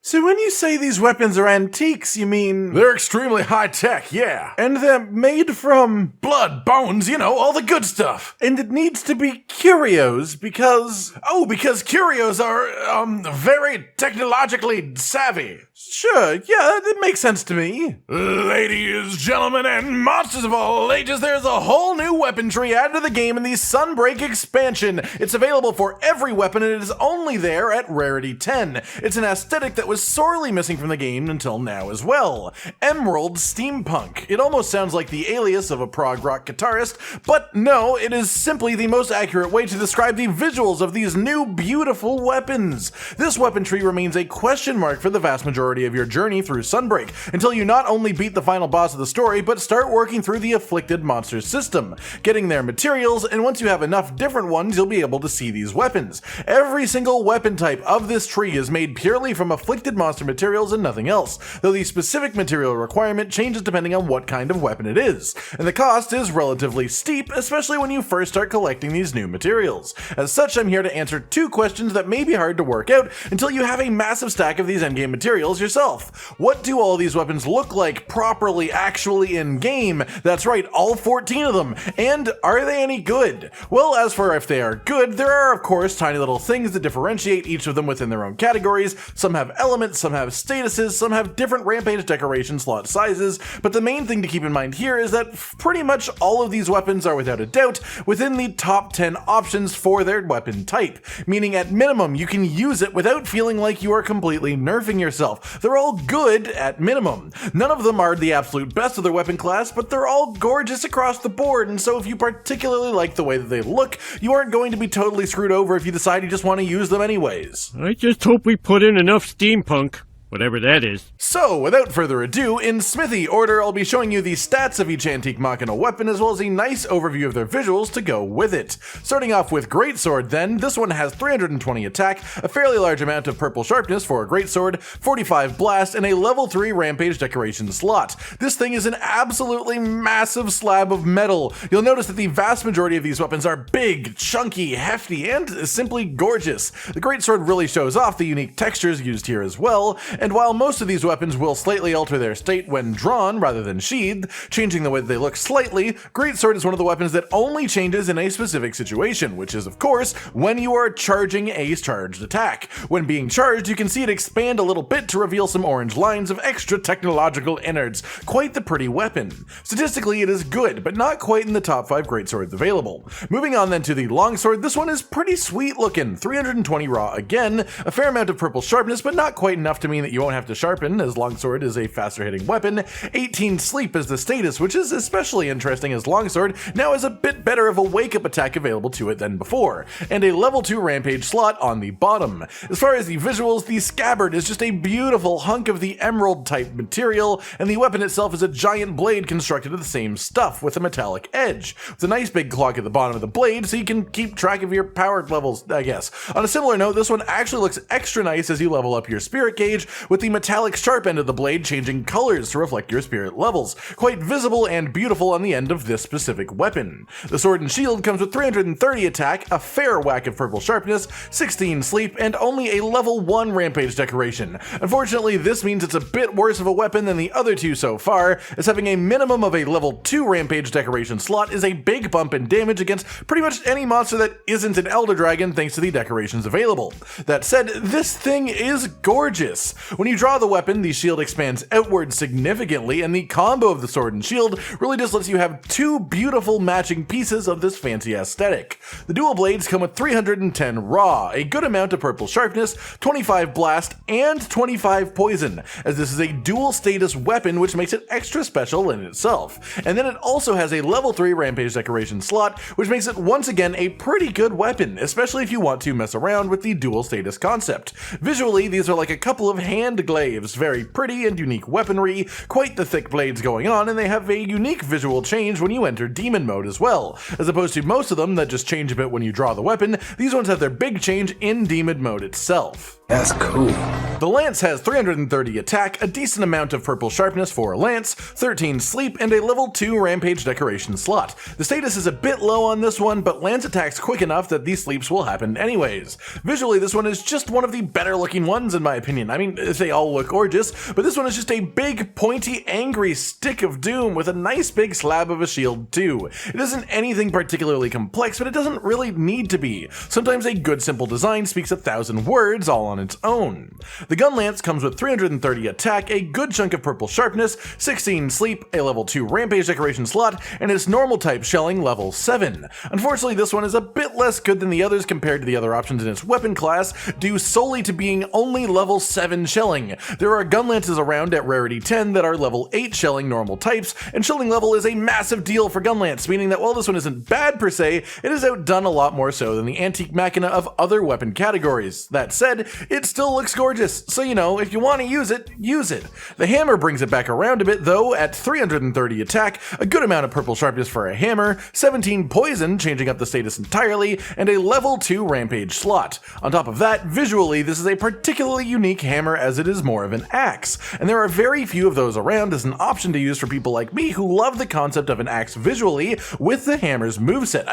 So when you say these weapons are antiques, you mean... They're extremely high-tech, yeah. And they're made from... blood, bones, all the good stuff. And it needs to be curios because... Oh, because curios are, very technologically savvy. Sure, yeah, that makes sense to me. Ladies, gentlemen, and monsters of all ages, there's a whole new weapon tree added to the game in the Sunbreak expansion. It's available for every weapon and it is only there at Rarity 10. It's an aesthetic that was sorely missing from the game until now as well. Emerald Steampunk. It almost sounds like the alias of a prog rock guitarist, but no, it is simply the most accurate way to describe the visuals of these new beautiful weapons. This weapon tree remains a question mark for the vast majority of your journey through Sunbreak, until you not only beat the final boss of the story, but start working through the Afflicted monster system, getting their materials, and once you have enough different ones, you'll be able to see these weapons. Every single weapon type of this tree is made purely from Afflicted monster materials and nothing else, though the specific material requirement changes depending on what kind of weapon it is, and the cost is relatively steep, especially when you first start collecting these new materials. As such, I'm here to answer two questions that may be hard to work out until you have a massive stack of these endgame materials yourself. What do all these weapons look like properly actually in-game? That's right, all 14 of them. And are they any good? Well, as for if they are good, there are of course tiny little things that differentiate each of them within their own categories. Some have elements, some have statuses, some have different rampage decoration slot sizes, but the main thing to keep in mind here is that pretty much all of these weapons are without a doubt within the top 10 options for their weapon type, meaning at minimum you can use it without feeling like you are completely nerfing yourself. They're all good at minimum. None of them are the absolute best of their weapon class, but they're all gorgeous across the board, and so if you particularly like the way that they look, you aren't going to be totally screwed over if you decide you just want to use them anyways. I just hope we put in enough steampunk. Whatever that is. So, without further ado, in smithy order, I'll be showing you the stats of each Antique Machina weapon, as well as a nice overview of their visuals to go with it. Starting off with Greatsword then, this one has 320 attack, a fairly large amount of purple sharpness for a Greatsword, 45 blast, and a level 3 rampage decoration slot. This thing is an absolutely massive slab of metal. You'll notice that the vast majority of these weapons are big, chunky, hefty, and simply gorgeous. The Greatsword really shows off the unique textures used here as well, and while most of these weapons will slightly alter their state when drawn rather than sheathed, changing the way they look slightly, Greatsword is one of the weapons that only changes in a specific situation, which is of course when you are charging a charged attack. When being charged, you can see it expand a little bit to reveal some orange lines of extra technological innards. Quite the pretty weapon. Statistically, it is good, but not quite in the top 5 Greatswords available. Moving on then to the Longsword, this one is pretty sweet looking. 320 raw again, a fair amount of purple sharpness, but not quite enough to mean that you won't have to sharpen, as Longsword is a faster hitting weapon. 18 sleep is the status, which is especially interesting as Longsword now has a bit better of a wake up attack available to it than before, and a level 2 rampage slot on the bottom. As far as the visuals, the scabbard is just a beautiful hunk of the emerald type material, and the weapon itself is a giant blade constructed of the same stuff with a metallic edge, with a nice big clock at the bottom of the blade so you can keep track of your power levels, I guess. On a similar note, this one actually looks extra nice as you level up your spirit gauge, with the metallic sharp end of the blade changing colors to reflect your spirit levels. Quite visible and beautiful on the end of this specific weapon. The sword and shield comes with 330 attack, a fair whack of purple sharpness, 16 sleep, and only a level 1 rampage decoration. Unfortunately, this means it's a bit worse of a weapon than the other two so far, as having a minimum of a level 2 rampage decoration slot is a big bump in damage against pretty much any monster that isn't an Elder Dragon thanks to the decorations available. That said, this thing is gorgeous. When you draw the weapon, the shield expands outward significantly, and the combo of the sword and shield really just lets you have two beautiful matching pieces of this fancy aesthetic. The dual blades come with 310 raw, a good amount of purple sharpness, 25 blast, and 25 poison, as this is a dual status weapon which makes it extra special in itself. And then it also has a level 3 rampage decoration slot, which makes it once again a pretty good weapon, especially if you want to mess around with the dual status concept. Visually, these are like a couple of hand glaives, very pretty and unique weaponry, quite the thick blades going on, and they have a unique visual change when you enter demon mode as well. As opposed to most of them that just change a bit when you draw the weapon, these ones have their big change in demon mode itself. That's cool. The Lance has 330 attack, a decent amount of purple sharpness for a Lance, 13 sleep, and a level 2 rampage decoration slot. The status is a bit low on this one, but Lance attacks quick enough that these sleeps will happen anyways. Visually, this one is just one of the better looking ones in my opinion. I mean, they all look gorgeous, but this one is just a big, pointy, angry stick of doom with a nice big slab of a shield too. It isn't anything particularly complex, but it doesn't really need to be. Sometimes a good simple design speaks 1,000 words all on its own. The Gun Lance comes with 330 attack, a good chunk of purple sharpness, 16 sleep, a level 2 rampage decoration slot, and its normal type shelling level 7. Unfortunately, this one is a bit less good than the others compared to the other options in its weapon class, due solely to being only level 7 shelling. There are gun lances around at rarity 10 that are level 8 shelling normal types, and shelling level is a massive deal for gun lance, meaning that while this one isn't bad per se, it is outdone a lot more so than the Antique Machina of other weapon categories. That said, it still looks gorgeous, so you know, if you want to use it, use it. The hammer brings it back around a bit though, at 330 attack, a good amount of purple sharpness for a hammer, 17 poison, changing up the status entirely, and a level 2 rampage slot. On top of that, visually, this is a particularly unique hammer as it is more of an axe, and there are very few of those around as an option to use for people like me who love the concept of an axe visually with the hammer's moveset.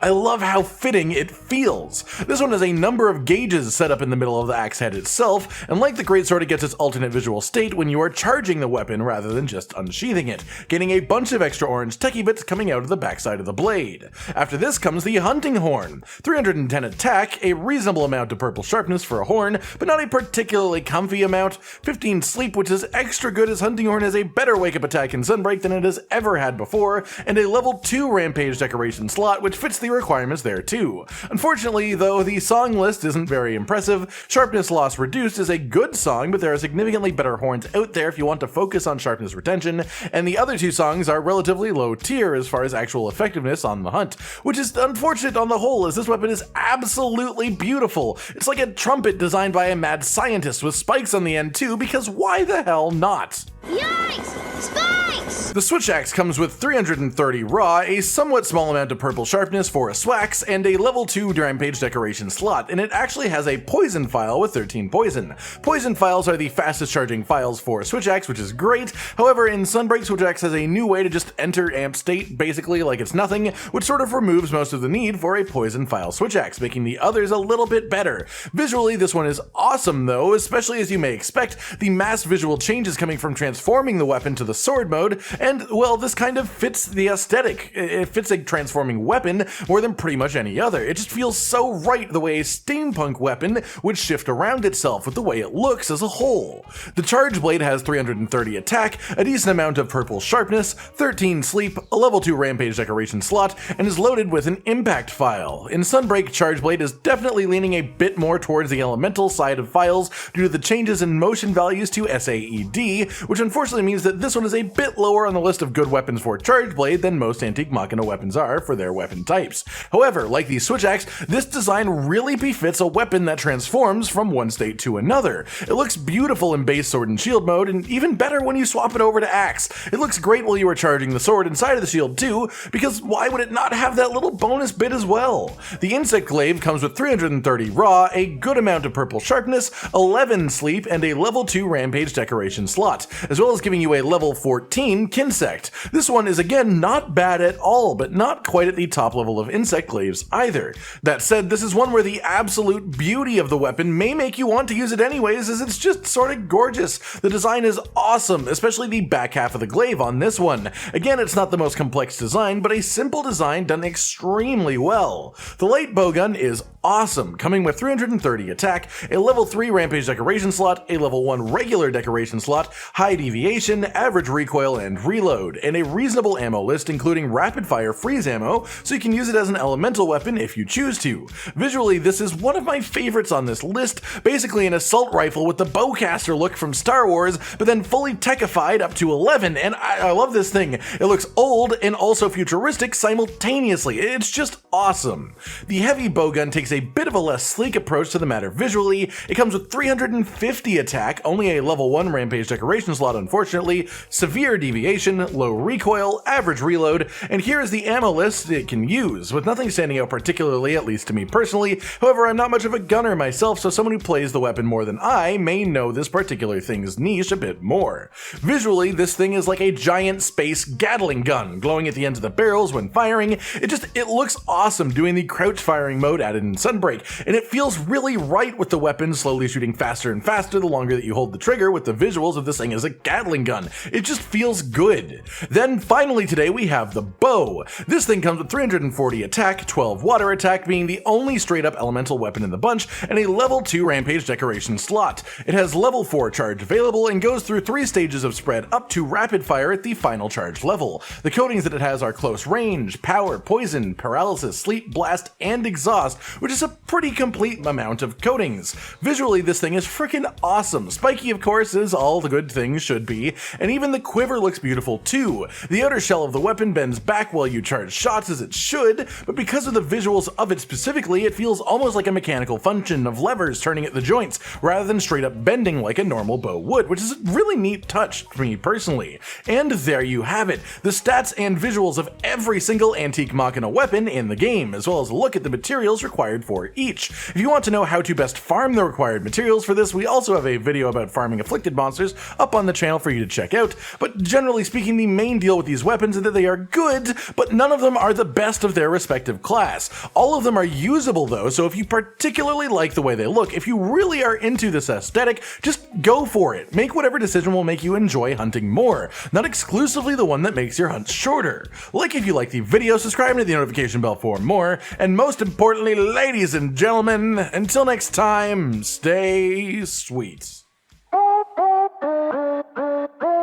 I love how fitting it feels. This one has a number of gauges set up in the middle of the axe head itself, and like the Greatsword, it gets its alternate visual state when you are charging the weapon rather than just unsheathing it, getting a bunch of extra orange techie bits coming out of the backside of the blade. After this comes the Hunting Horn. 310 attack, a reasonable amount of purple sharpness for a horn, but not a particularly comfy amount, 15 sleep, which is extra good as Hunting Horn has a better wake-up attack in Sunbreak than it has ever had before, and a level 2 rampage decoration slot, which fits the requirements there too. Unfortunately, though, the song list isn't very impressive. Sharpness Loss Reduced is a good song, but there are significantly better horns out there if you want to focus on sharpness retention, and the other two songs are relatively low tier as far as actual effectiveness on the hunt, which is unfortunate on the whole as this weapon is absolutely beautiful. It's like a trumpet designed by a mad scientist with spikes on the end too, because why the hell not? Yikes! Spikes! The Switch Axe comes with 330 raw, a somewhat small amount of purple sharpness for a swax, and a level 2 rampage decoration slot, and it actually has a poison file with 13 poison. Poison files are the fastest charging files for Switch Axe, which is great. However, in Sunbreak, Switch Axe has a new way to just enter amp state basically like it's nothing, which sort of removes most of the need for a poison file Switch Axe, making the others a little bit better. Visually, this one is awesome though, especially as you may expect, the mass visual changes coming from transforming the weapon to the sword mode, and well, this kind of fits the aesthetic. It fits a transforming weapon more than pretty much any other. It just feels so right the way a steampunk weapon would shift around itself with the way it looks as a whole. The Charge Blade has 330 attack, a decent amount of purple sharpness, 13 sleep, a level 2 rampage decoration slot, and is loaded with an impact file. In Sunbreak, Charge Blade is definitely leaning a bit more towards the elemental side of files due to the changes in motion values to SAED, which unfortunately means that this one is a bit lower on the list of good weapons for Charge Blade than most Antique Machina weapons are for their weapon types. However, like the Switch Axe, this design really befits a weapon that transforms from one state to another. It looks beautiful in base sword and shield mode, and even better when you swap it over to axe. It looks great while you are charging the sword inside of the shield too, because why would it not have that little bonus bit as well? The Insect Glaive comes with 330 raw, a good amount of purple sharpness, 11 sleep, and a level 2 rampage decoration slot, as well as giving you a level 14 Kinsect. This one is again not bad at all, but not quite at the top level of Insect Glaives either. That said, this is one where the absolute beauty of the weapon may make you want to use it anyways, as it's just sort of gorgeous. The design is awesome, especially the back half of the glaive on this one. Again, it's not the most complex design, but a simple design done extremely well. The light bowgun is awesome, coming with 330 attack, a level 3 rampage decoration slot, a level 1 regular decoration slot, high deviation, average recoil, and reload, and a reasonable ammo list including rapid fire freeze ammo, so you can use it as an elemental weapon if you choose to. Visually, this is one of my favorites on this list, basically an assault rifle with the bowcaster look from Star Wars, but then fully techified up to 11, and I love this thing. It looks old and also futuristic simultaneously. It's just awesome. The heavy bowgun takes a bit of a less sleek approach to the matter visually. It comes with 350 attack, only a level 1 rampage decoration slot unfortunately, severe deviation, low recoil, average reload, and here is the ammo list it can use, with nothing standing out particularly, at least to me personally. However, I'm not much of a gunner myself, so someone who plays the weapon more than I may know this particular thing's niche a bit more. Visually, this thing is like a giant space Gatling gun, glowing at the ends of the barrels when firing. It looks awesome doing the crouch firing mode added in Sunbreak, and it feels really right with the weapon slowly shooting faster and faster the longer that you hold the trigger, with the visuals of this thing as a Gatling gun. It just feels good. Then finally today we have the bow. This thing comes with 340 attack, 12 water attack being the only straight up elemental weapon in the bunch, and a level 2 rampage decoration slot. It has level 4 charge available and goes through 3 stages of spread up to rapid fire at the final charge level. The coatings that it has are close range, power, poison, paralysis, sleep, blast, and exhaust, which is a pretty complete amount of coatings. Visually, this thing is freaking awesome. Spiky, of course, as all the good things should be, and even the quiver looks beautiful too. The outer shell of the weapon bends back while you charge shots, as it should, but because of the visuals of it specifically, it feels almost like a mechanical function of levers turning at the joints, rather than straight up bending like a normal bow would, which is a really neat touch for me personally. And there you have it, the stats and visuals of every single Antique Machina weapon in the game, as well as a look at the materials required for each. If you want to know how to best farm the required materials for this, we also have a video about farming Afflicted monsters up on the channel for you to check out, but generally speaking, the main deal with these weapons is that they are good, but none of them are the best of their respective class. All of them are usable though, so if you particularly like the way they look, if you really are into this aesthetic, just go for it. Make whatever decision will make you enjoy hunting more, not exclusively the one that makes your hunts shorter. Like if you like the video, subscribe and hit the notification bell for more, and most importantly, ladies and gentlemen, until next time, stay sweet.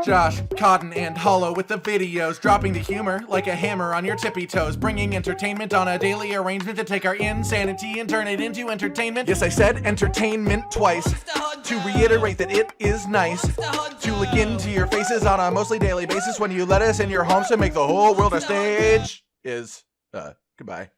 Josh, Cotton, and Hollow with the videos, dropping the humor like a hammer on your tippy toes, bringing entertainment on a daily arrangement to take our insanity and turn it into entertainment. Yes, I said entertainment twice, to reiterate that it is nice to look into your faces on a mostly daily basis when you let us in your homes to make the whole world a stage. Goodbye.